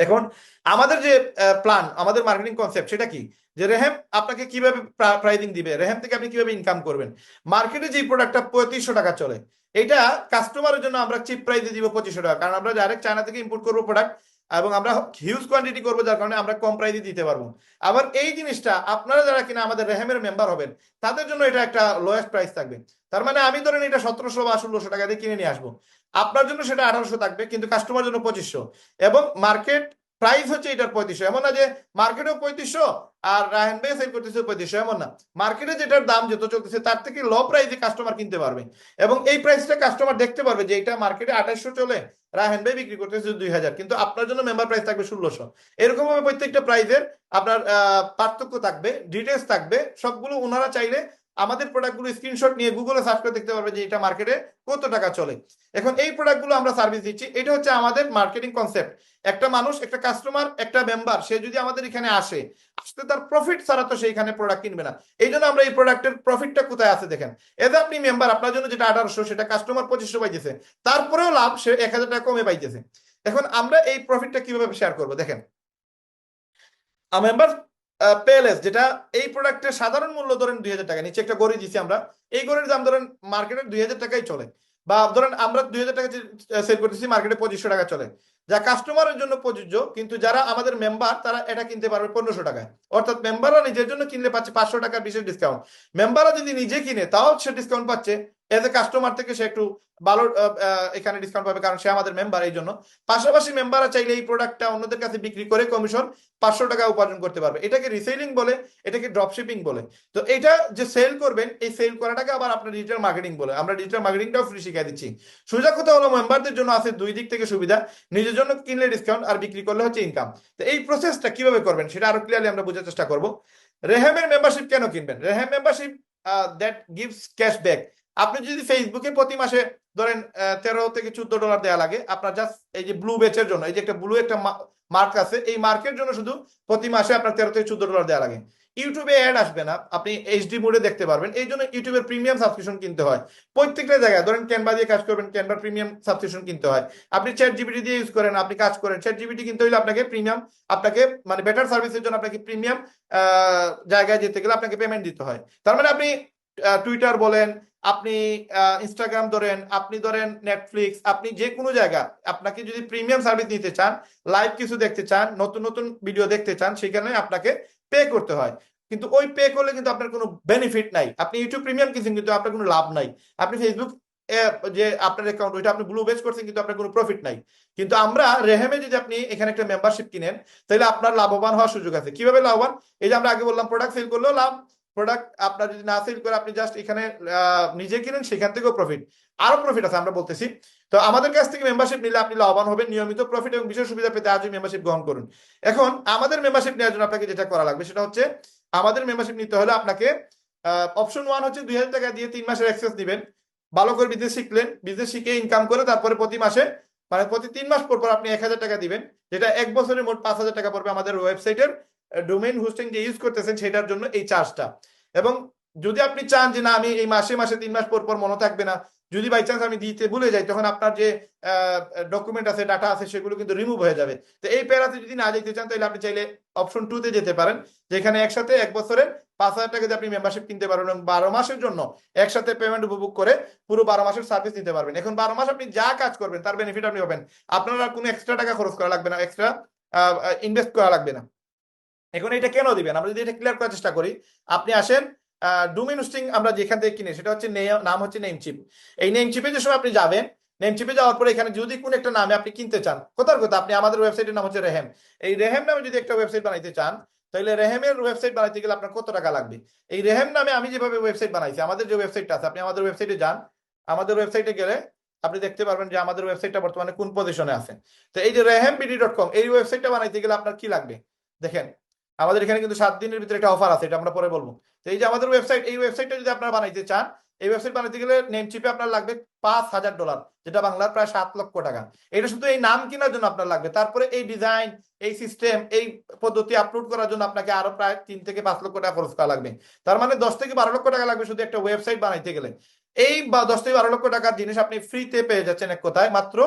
এখন আমাদের যে প্ল্যান, আমাদের মার্কেটিং কনসেপ্ট সেটা কি, যে রেহেম আপনাকে কিভাবে প্রাইসিং দিবে, রেহেম থেকে আপনি কিভাবে ইনকাম করবেন। মার্কেটে যে প্রোডাক্টটা 3500 টাকা চলে, এটা কাস্টমারের জন্য আমরা চিপ প্রাইসে দিব 2500 টাকা, কারণ আমরা ডাইরেক্ট চায়না থেকে ইম্পোর্ট করবো প্রোডাক্ট, এবং আমরা হিউজ কোয়ান্টিটি করবো, যার কারণে আমরা কম প্রাইসে দিতে পারবো। আবার এই জিনিসটা আপনারা যারা কিনা আমাদের রেহেমের মেম্বার হবেন, তাদের জন্য এটা একটা লোয়েস্ট প্রাইস থাকবে। তার মানে আমি ধরেন এটা 1700 বা 1600 টাকা দিয়ে কিনে নিয়ে আসবো, আপনার জন্য সেটা 1800 থাকবে, কিন্তু কাস্টমার জন্য 2500। এবং মার্কেট প্রাইস হচ্ছে এটার 3500, এমন না যে মার্কেটেও 3500 আর রায়হান ভাই সেল করতেছে 3500, এমন না। মার্কেটে যেটার দাম যত চলতেছে তার থেকে লো প্রাইসে কাস্টমার কিনতে পারবে, এবং এই প্রাইসটা কাস্টমার দেখতে পারবে যে এটা মার্কেটে 2800 চলে, রায়হান ভাই বিক্রি করতেছে 2000, কিন্তু আপনার জন্য মেম্বার প্রাইস থাকবে 1600। এরকম ভাবে প্রত্যেকটা প্রাইসের আপনার পার্থক্য থাকবে, ডিটেলস থাকবে, সবগুলো ওনারা চাইলে আমাদের প্রোডাক্টগুলো স্ক্রিনশট নিয়ে গুগলে সার্চ করে দেখতে পারবে যে এটা মার্কেটে কত টাকা চলে। এখন এই প্রোডাক্টগুলো আমরা সার্ভিস দিচ্ছি, এটা হচ্ছে আমাদের মার্কেটিং কনসেপ্ট। একটা মানুষ, একটা কাস্টমার, একটা মেম্বার, সে যদি আমাদের এখানে আসতে তার প্রফিট ছাড়া তো সেইখানে প্রোডাক্ট কিনবে না। এই জন্য আমরা এই প্রোডাক্টের প্রফিটটা কোথায় আছে দেখেন। এতে আপনি মেম্বার, আপনার জন্য যেটা 1800 সেটা কাস্টমার 2500 পাইতেছে, তারপরেও লাভ সে 1000 টাকা কমে পাইতেছে। এখন আমরা এই প্রফিটটা কিভাবে শেয়ার করবো দেখেন। মেম্বার পেলেস, যেটা এই প্রোডাক্টের সাধারণ মূল্য ধরেন 2000 টাকা, নিচে একটা গড়ি দিচ্ছি আমরা, এই গড়ির দাম ধরেন মার্কেটে 2000 টাকাই চলে, বা ধরেন আমরা 2000 টাকা সেল করতেছি, মার্কেটে 2500 টাকা চলে, যা কাস্টমারের জন্য প্রযোজ্য, কিন্তু যারা আমাদের মেম্বার তারা এটা কিনতে পারবে 1500 টাকায়। অর্থাৎ মেম্বাররা নিজের জন্য কিনলে পাচ্ছে 500 টাকার বিশেষ ডিসকাউন্ট। মেম্বাররা যদি নিজে কিনে তাও সে ডিসকাউন্ট পাচ্ছে, এজ এ কাস্টমার থেকে সে একটু ভালো এখানে ডিসকাউন্ট পাবে, কারণ সে আমাদের মেম্বার এই জন্য। পাশাপাশি মেম্বাররা চাইলে এই প্রোডাক্টটা অন্যদের কাছে বিক্রি করে কমিশন 500 টাকা উপার্জন করতে পারবে। এটাকে রিসেলিং বলে, এটাকে ড্রপশিপিং বলে। তো এটা যে সেল করবেন, এই সেল করাটাকে আবার আপনার ডিজিটাল মার্কেটিং বলে। আমরা ডিজিটাল মার্কেটিংটাও ফ্রি শিখিয়ে দিচ্ছি। সোজা কথা হলো, মেম্বারদের জন্য আছে দুই দিক থেকে সুবিধা, নিজের জন্য কিনলে ডিসকাউন্ট, আর বিক্রি করলে হচ্ছে ইনকাম। তো এই প্রসেসটা কিভাবে করবেন সেটা আরো ক্লিয়ারলি আমরা বোঝার চেষ্টা করব। রেহেমের মেম্বারশিপ কেন কিনবেন? রেহেম মেম্বারশিপ দ্যাট গিভস ক্যাশব্যাক। আপনি যদি ফেসবুকে প্রতি মাসে ধরেন 13 থেকে 14 ডলার দেওয়া লাগে, আপনার জাস্ট এই যে ব্লু বেচের জন্য, এই যে একটা ব্লু একটা মার্ক আছে, এই মার্কের জন্য শুধু প্রতি মাসে আপনার 13 থেকে 14 ডলার দেওয়া লাগে। ইউটিউবে অ্যাড আসবে না, আপনি এইচডি মোডে দেখতে পারবেন, এই জন্য ইউটিউবের প্রিমিয়াম সাবস্ক্রিপশন কিনতে হয়। প্রত্যেকটা জায়গায় ধরেন ক্যানভা দিয়ে কাজ করবেন, ক্যানভার প্রিমিয়াম সাবস্ক্রিপশন কিনতে হয়। আপনি চ্যাট জিপিটি দিয়ে ইউজ করেন, আপনি কাজ করেন, চ্যাট জিপিটি কিনতে হলে আপনাকে প্রিমিয়াম, আপনাকে মানে বেটার সার্ভিসের জন্য আপনাকে প্রিমিয়াম জায়গায় যেতে গেলে আপনাকে পেমেন্ট দিতে হয়। তার মানে আপনি টুইটার বলেন, আপনি ইনস্টাগ্রাম ধরেন, আপনি ধরেন নেটফ্লিক্স, আপনি যে কোনো জায়গা, আপনাকে যদি প্রিমিয়াম সার্ভিস নিতে চান, লাইভ কিছু দেখতে চান, নতুন নতুন ভিডিও দেখতে চান, সেখানে আপনাকে পে করতে হয়। কিন্তু ওই পে করলে কিন্তু আপনার কোনো বেনিফিট নাই। আপনি ইউটিউব প্রিমিয়াম কিনছেন কিন্তু আপনার কোনো লাভ নাই। আপনি ফেসবুক যে আপনার অ্যাকাউন্ট, ওইটা আপনি ব্লু বেচ করছেন, কিন্তু আপনার কোনো প্রফিট নাই। কিন্তু আমরা রেহেমে যদি আপনি এখানে একটা মেম্বারশিপ কিনেন, তাহলে আপনার লাভবান হওয়ার সুযোগ আছে। কিভাবে লাভবান? এই যে আমরা আগে বললাম, প্রোডাক্ট সেল করলেও লাভ, প্রোডাক্ট আপনার যদি না সেল করে আপনি জাস্ট এখানে নিজে কিনেন, সেখান থেকেও প্রফিট, আরো প্রফিট আছে আমরা বলতেছি। তো আমাদের কাছ থেকে মেম্বারশিপ নিলে আপনি লাভবান হবেন, নিয়মিত প্রফিট এবং বিশেষ সুবিধা পেতে আজই মেম্বারশিপ গ্রহণ করুন। এখন আমাদের মেম্বারশিপ নেওয়ার জন্য আপনাকে যেটা করা লাগবে সেটা হচ্ছে, আমাদের মেম্বারশিপ নিতে হলে আপনাকে অপশন 1 হচ্ছে 2000 টাকা দিয়ে 3 মাসের অ্যাক্সেস দিবেন। ভালো করে বিজনেস শিখলেন, বিজনেস শিখে ইনকাম করে তারপরে প্রতি মাসে মানে প্রতি 3 মাস পর পর আপনি 1000 টাকা দিবেন, যেটা এক বছরের মোট 5000 টাকা পড়বে আমাদের ওয়েবসাইটের ডোমেইন হোস্টিং যে ইউজ করতেছেন সেটার জন্য এই চার্জটা। এবং যদি আপনি চান যে না, আমি এই মাসে মাসে 3 মাস পর পর মনে থাকবে না, যদি বাই চান্স আমি দিতে ভুলে যাই, তখন আপনার যে ডকুমেন্ট আছে, ডাটা আছে, সেগুলো কিন্তু রিমুভ হয়ে যাবে। তো এই প্যারাতে যদি না যেতে চান, তাহলে আপনি চাইলে অপশন 2 তে যেতে পারেন, যেখানে একসাথে এক বছরে 5000 টাকা দিয়ে আপনি মেম্বারশিপ কিনতে পারবেন, এবং 12 মাসের জন্য একসাথে পেমেন্ট উপভোগ করে পুরো 12 মাসের সার্ভিস নিতে পারবেন। এখন 12 মাস আপনি যা কাজ করবেন তার বেনিফিট আপনি পাবেন, আপনার আর কোনো এক্সট্রা টাকা খরচ করা লাগবে না, এক্সট্রা ইনভেস্ট করা লাগবে না। এখন এটা কেন দিবেন, আমরা যদি এটা ক্লিয়ার করার চেষ্টা করি। আপনি আসেন, ডোমেইন হোস্টিং আমরা যেখান থেকে কিনে, সেটা হচ্ছে নাম হচ্ছে নেমচিপ। এই নেমচিপে যে সময় আপনি যাবেন, নেমচিপে যাওয়ার পরে এখানে যদি কোনো একটা নামে আপনি কিনতে চান, কোথার কথা, আপনি আমাদের ওয়েবসাইটের নাম হচ্ছে রেহেম, এই রেহেম নামে যদি একটা ওয়েবসাইট বানাইতে চান, তাহলে রেহেমের ওয়েবসাইট বানাইতে গেলে আপনার কত টাকা লাগবে? এই রেহেম নামে আমি যেভাবে ওয়েবসাইট বানাইছি, আমাদের যে ওয়েবসাইটটা আছে, আপনি আমাদের ওয়েবসাইটে যান, আমাদের ওয়েবসাইটে গেলে আপনি দেখতে পারবেন যে আমাদের ওয়েবসাইটটা বর্তমানে কোন পজিশনে আছে। তো এই যে rehemBD.com, এই ওয়েবসাইটটা বানাইতে গেলে আপনার কি লাগবে দেখেন। আমাদের এখানে কিন্তু 7 দিনের ভিতরে একটা অফার আছে, এটা আমরা পরে বলবো। তো এই যে আমাদের ওয়েবসাইট, এই ওয়েবসাইটটা যদি আপনারা বানাইতে চান, এই ওয়েবসাইট বানাইতে গেলে নেমচিপে আপনার লাগবে $5000, যেটা বাংলার প্রায় 7 লক্ষ টাকা। এটা শুধু এই নাম কেনার জন্য আপনার লাগবে। তারপরে এই ডিজাইন, এই সিস্টেম, এই পদ্ধতি আপলোড করার জন্য আপনাকে আরো প্রায় 3 থেকে 5 লক্ষ টাকা খরচ করা লাগবে। তার মানে 10 থেকে 12 লক্ষ টাকা লাগবে শুধু একটা ওয়েবসাইট বানাইতে গেলে। এই 10 থেকে 12 লক্ষ টাকার জিনিস আপনি ফ্রিতে পেয়ে যাচ্ছেন এক কথায়, মাত্র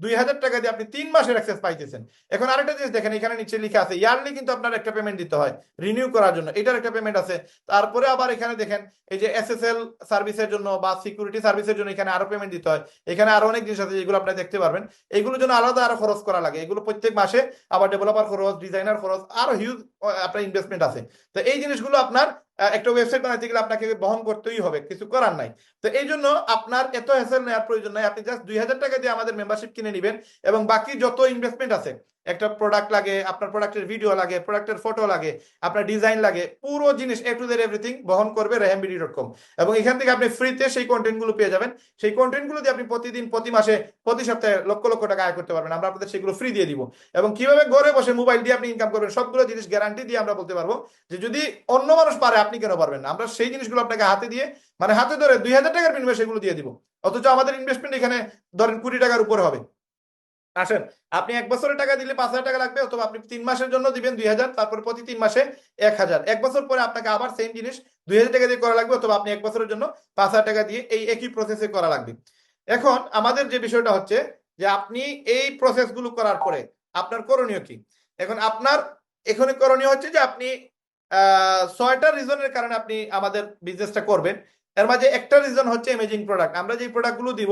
2000 টাকা দিয়ে আপনি 3 মাসের অ্যাক্সেস পাইতেছেন। এখন আরেকটা জিনিস দেখেন, এখানে নিচে লিখা আছে ইয়ারলি কিন্তু আপনার একটা পেমেন্ট দিতে হয় রিনিউ করার জন্য, এটার একটা পেমেন্ট আছে। তারপরে আবার এখানে দেখেন এই যে এসএসএল সার্ভিসের জন্য বা সিকিউরিটি সার্ভিসের জন্য এখানে আরো পেমেন্ট দিতে হয়। এখানে আরো অনেক জিনিস আছে যেগুলো আপনারা দেখতে পারবেন, এগুলোর জন্য আলাদা আরো খরচ করা লাগে, এগুলো প্রত্যেক মাসে আবার ডেভেলপার খরচ, ডিজাইনার খরচ, আরো হিউজ আপনার ইনভেস্টমেন্ট আছে। তো এই জিনিসগুলো আপনার একটা ওয়েবসাইট বানাতে গেলে আপনাকে বহন করতেই হবে, কিছু করার নাই। তো এই জন্য আপনার এত হ্যাসেল নেওয়ার প্রয়োজন নাই, আপনি জাস্ট 2000 টাকা দিয়ে আমাদের মেম্বারশিপ কিনে নেবেন এবং বাকি যত ইনভেস্টমেন্ট আছে, একটা প্রোডাক্ট লাগে, আপনার প্রোডাক্টের ভিডিও লাগে, প্রোডাক্টের ফটো লাগে, আপনার ডিজাইন লাগে, পুরো জিনিস এ টু জেড এভরিথিং বহন করবে rehamBD.com। এবং এখান থেকে আপনি ফ্রিতে সেই কন্টেন্ট গুলো পেয়ে যাবেন। সেই কন্টেন্ট গুলো দিয়ে আপনি প্রতিদিন, প্রতি মাসে, প্রতি সপ্তাহে লক্ষ লক্ষ টাকা আয় করতে পারবেন। আমরা আপনাদের সেগুলো ফ্রি দিয়ে দিব। এবং কিভাবে ঘরে বসে মোবাইল দিয়ে আপনি ইনকাম করবেন সবগুলো জিনিস গ্যারান্টি দিয়ে আমরা বলতে পারবো যে যদি অন্য মানুষ পারে আপনি কেন পারবেন না। আমরা সেই জিনিসগুলো আপনাকে হাতে দিয়ে, মানে হাতে ধরে 2000 টাকার বিনিময়ে সেগুলো দিয়ে দিব, অথচ আমাদের ইনভেস্টমেন্ট এখানে ধরেন 20 টাকার উপরে হবে। আসেন, আপনি 1 বছরের টাকা দিলে 5000 টাকা লাগবে, অথবা আপনি 3 মাসের জন্য দিবেন 2000, তারপর প্রতি 3 মাসে 1000, 1 বছর পরে আপনাকে আবার সেম জিনিস 2000 টাকা দিয়ে করা লাগবে, অথবা আপনি 1 বছরের জন্য 5000 টাকা দিয়ে এই একই প্রসেসে করা লাগবে। এখন আমাদের যে বিষয়টা হচ্ছে যে আপনি এই প্রসেসগুলো করার পরে আপনার করণীয় কি। এখন আপনার এখানে করণীয় হচ্ছে যে আপনি 6টা রিজনের কারণে আপনি আমাদের বিজনেসটা করবেন। এর মাঝে একটা রিজন হচ্ছে অ্যামেজিং প্রোডাক্ট। আমরা যে প্রোডাক্টগুলো দিব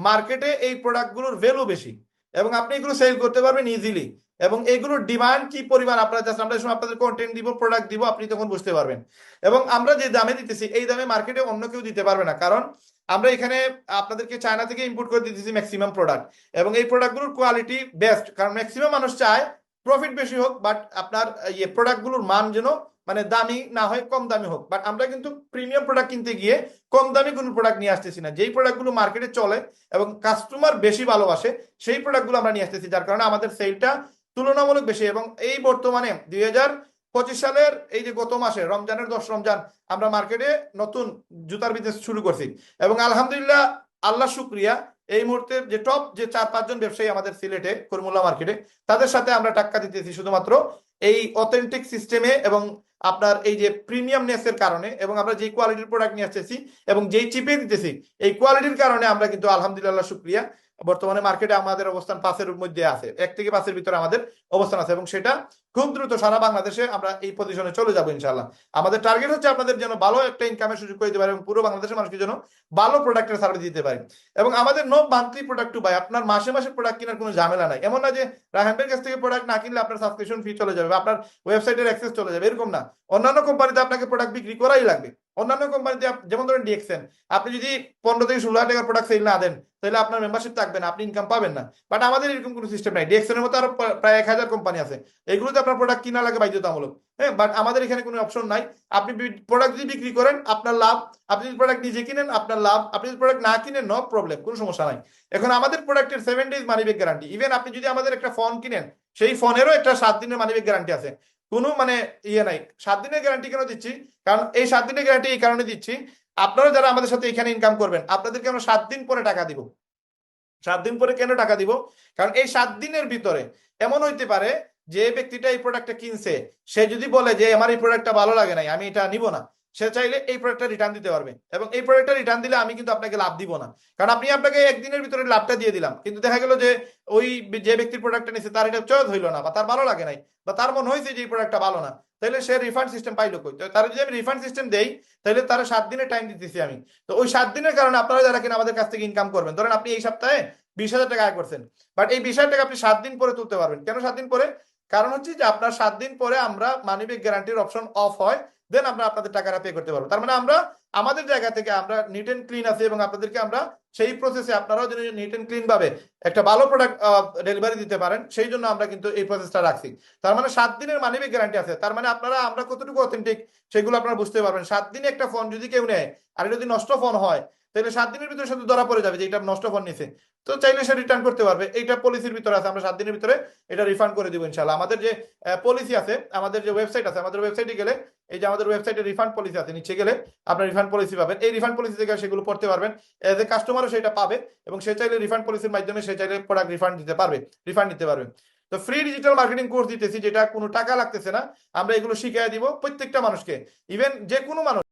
মার্কেটে এই প্রোডাক্টগুলোর ভ্যালু বেশি এবং আপনি এগুলো সেল করতে পারবেন ইজিলি, এবং এগুলোর ডিমান্ড কি পরিমাণ আপনারা জাস্ট আমরা সময় আপনাদের কন্টেন্ট দিব, প্রোডাক্ট দিব, আপনি তখন বুঝতে পারবেন। এবং আমরা যে দামে দিতেছি এই দামে মার্কেটে অন্য কেউ দিতে পারবে না, কারণ আমরা এখানে আপনাদেরকে চায়না থেকে ইম্পোর্ট করে দিতেছি ম্যাক্সিমাম প্রোডাক্ট, এবং এই প্রোডাক্টগুলোর কোয়ালিটি বেস্ট, কারণ ম্যাক্সিমাম মানুষ চায় প্রফিট বেশি হোক, বাট আপনার ইয়ে প্রোডাক্টগুলোর মান যেন মানে দামি না হয়, কম দামি হোক। বাট আমরা কিন্তু প্রিমিয়াম প্রোডাক্ট কিনতে গিয়ে কম দামি কোনো প্রোডাক্ট নিয়ে আসতেছি না, যেই প্রোডাক্টগুলো মার্কেটে চলে এবং কাস্টমার বেশি ভালোবাসে সেই প্রোডাক্টগুলো আমরা নিয়ে আসতেছি, যার কারণে আমাদের সেলটা তুলনামূলক বেশি। এবং এই বর্তমানে 2025 সালের এই যে গত মাসে রমজানের 10 রমজান আমরা মার্কেটে নতুন জুতার বিজনেস শুরু করছি, এবং আলহামদুলিল্লাহ আল্লাহ শুক্রিয়া এই মুহূর্তে যে টপ যে 4-5 জন ব্যবসায়ী আমাদের সিলেটে করিমুল্লাহ মার্কেটে, তাদের সাথে আমরা টাক্কা দিতেছি শুধুমাত্র এই অথেন্টিক সিস্টেমে এবং আপনার এই যে প্রিমিয়ামনেসের কারণে, এবং আমরা যে কোয়ালিটির প্রোডাক্ট নিয়ে আসতেছি এবং যেই চিপে দিতেছি এই কোয়ালিটির কারণে আমরা কিন্তু আলহামদুলিল্লাহ শুক্রিয়া বর্তমানে মার্কেটে আমাদের অবস্থান 5-এর মধ্যে আছে, 1 থেকে 5-এর ভিতরে আমাদের অবস্থান আছে, এবং সেটা খুব দ্রুত সারা বাংলাদেশে আমরা এই পজিশনে চলে যাবো ইনশাআল্লাহ। আমাদের টার্গেট হচ্ছে আপনাদের যেন ভালো একটা ইনকামের সুযোগ করে দিতে পারে এবং পুরো বাংলাদেশের মানুষকে যেন ভালো প্রোডাক্টের সার্ভিস দিতে পারে। এবং আমাদের no monthly product to buy, আপনার মাসে মাসে প্রোডাক্ট কেনার কোনো ঝামেলা নাই। এমন না যে রায়হানের কাছ থেকে প্রোডাক্ট না কিনলে আপনার সাবস্ক্রিপশন ফি চলে যাবে, আপনার ওয়েবসাইটের অ্যাক্সেস চলে যাবে, এরকম না। অন্যান্য কোম্পানিতে আপনাকে প্রোডাক্ট বিক্রি করাই লাগবে। অন্যান্য কোম্পানিতে যেমন ধরেন ডিএক্সএন, আপনি যদি 15 থেকে 16 টাকার প্রোডাক্ট সেল না দেন তাহলে আপনার মেম্বারশিপ থাকবে না, আপনি ইনকাম পাবেন না। বাট আমাদের এরকম কোনো সিস্টেম নাই। ডিএক্সএন এর মতো আরো প্রায় 1000 কোম্পানি আছে, এগুলোতে আপনার প্রোডাক্ট কিনা লাগে বাধ্যতামূলক। হ্যাঁ, বাট আমাদের এখানে কোনো অপশন নাই। আপনি প্রোডাক্ট যদি বিক্রি করেন আপনার লাভ, আপনি যদি প্রোডাক্ট নিজে কিনেন আপনার লাভ, আপনি যদি প্রোডাক্ট না কিনেন নো প্রবলেম, কোনো সমস্যা নাই। এখন আমাদের প্রোডাক্টের 7 days money back guarantee. Even আপনি যদি আমাদের একটা ফোন কিনেন সেই ফোনেরও একটা 7 দিনের মানি ব্যাক গ্যারান্টি আছে। কোনো মানে ইয়ে নাই। 7 দিনের গ্যারান্টি কেন দিচ্ছি, কারণ এই 7 দিনের গ্যারান্টি এই কারণে দিচ্ছি, আপনারা যারা আমাদের সাথে এখানে ইনকাম করবেন আপনাদেরকে আমরা 7 দিন পরে টাকা দিব। 7 দিন পরে কেন টাকা দিব, কারণ এই 7 দিনের ভিতরে এমন হইতে পারে যে ব্যক্তিটা এই প্রোডাক্টটা কিনছে সে যদি বলে যে আমার এই প্রোডাক্টটা ভালো লাগে নাই, আমি এটা নিব না, সে চাইলে এই প্রোডাক্টটা রিটার্ন দিতে পারবে। এবং এই প্রোডাক্টটা রিটার্ন দিলে আমি কিন্তু আপনাকে লাভ দিব না, কারণ আপনি আপনাকে একদিনের ভিতরে লাভটা দিয়ে দিলাম, কিন্তু দেখা গেল যে ওই যে ব্যক্তির প্রোডাক্টটা নিছে তার এটা চয়েস হইলো না, বা তার ভালো লাগে নাই, বা তার মনে হয়েছে যে এই প্রোডাক্টটা ভালো না, তাহলে সে রিফান্ড সিস্টেম পাইলো কই। তো তার যদি আমি রিফান্ড সিস্টেম দেই তাহলে তার 7 দিনের টাইম দিতেছি আমি। তো ওই 7 দিনের কারণে আপনারা যারা কিনা আমাদের কাছ থেকে ইনকাম করবেন, ধরেন আপনি এই সপ্তাহে 20,000 টাকা আয় করছেন, বাট এই 20,000 টাকা আপনি 7 দিন পরে তুলতে পারবেন। কেন 7 দিন পরে? কারণ হচ্ছে যে আপনার 7 দিন পরে আমরা মানি ব্যাক গ্যারান্টির অপশন অফ হয়, দেন আমরা আপনাদের টাকাটা পে করতে পারবো। তার মানে আমরা আমাদের জায়গা থেকে আমরা নিট এন্ড ক্লিন আছি, এবং আপনাদেরকে আমরা সেই প্রসেসে আপনারাও যেন নিট এন্ড ক্লিন ভাবে একটা ভালো প্রোডাক্ট ডেলিভারি দিতে পারেন সেই জন্য আমরা কিন্তু এই প্রসেসটা রাখছি। তার মানে 7 দিনের মানি ব্যাক গ্যারান্টি আছে। তার মানে আপনারা আমরা কতটুকু অথেন্টিক সেগুলো আপনারা বুঝতে পারবেন। 7 দিনে একটা ফোন যদি কেউ নেয় আর যদি নষ্ট ফোন হয় তাহলে 7 দিনের ভিতরে শুধু ধরা পড়ে যাবে যে এটা নষ্ট ফোন নিছে, তো চাইলে সে রিটার্ন করতে পারবে। এইটা পলিসির ভিতরে আছে, আমরা 7 দিনের ভিতরে এটা রিফান্ড করে দিব ইনশাআল্লাহ। আমাদের যে পলিসি আছে, আমাদের যে ওয়েবসাইট আছে, আমাদের ওয়েবসাইটে গেলে এই যে আমাদের ওয়েবসাইটে রিফান্ড পলিসি আছে, নিচে গেলে আপনার রিফান্ড পলিসি পাবেন। এই রিফান্ড পলিসি থেকে সেগুলো পড়তে পারবেন, এজ এ কাস্টমারও সেটা পাবে, এবং সে চাইলে রিফান্ড পলিসির মাধ্যমে সে চাইলে প্রোডাক্ট রিফান্ড দিতে পারবে, রিফান্ড নিতে পারবে। তো ফ্রি ডিজিটাল মার্কেটিং কোর্স দিতেছি, যেটা কোনো টাকা লাগতেছে না, আমরা এগুলো শিখিয়ে দিব প্রত্যেকটা মানুষকে, ইভেন যে কোনো মানুষ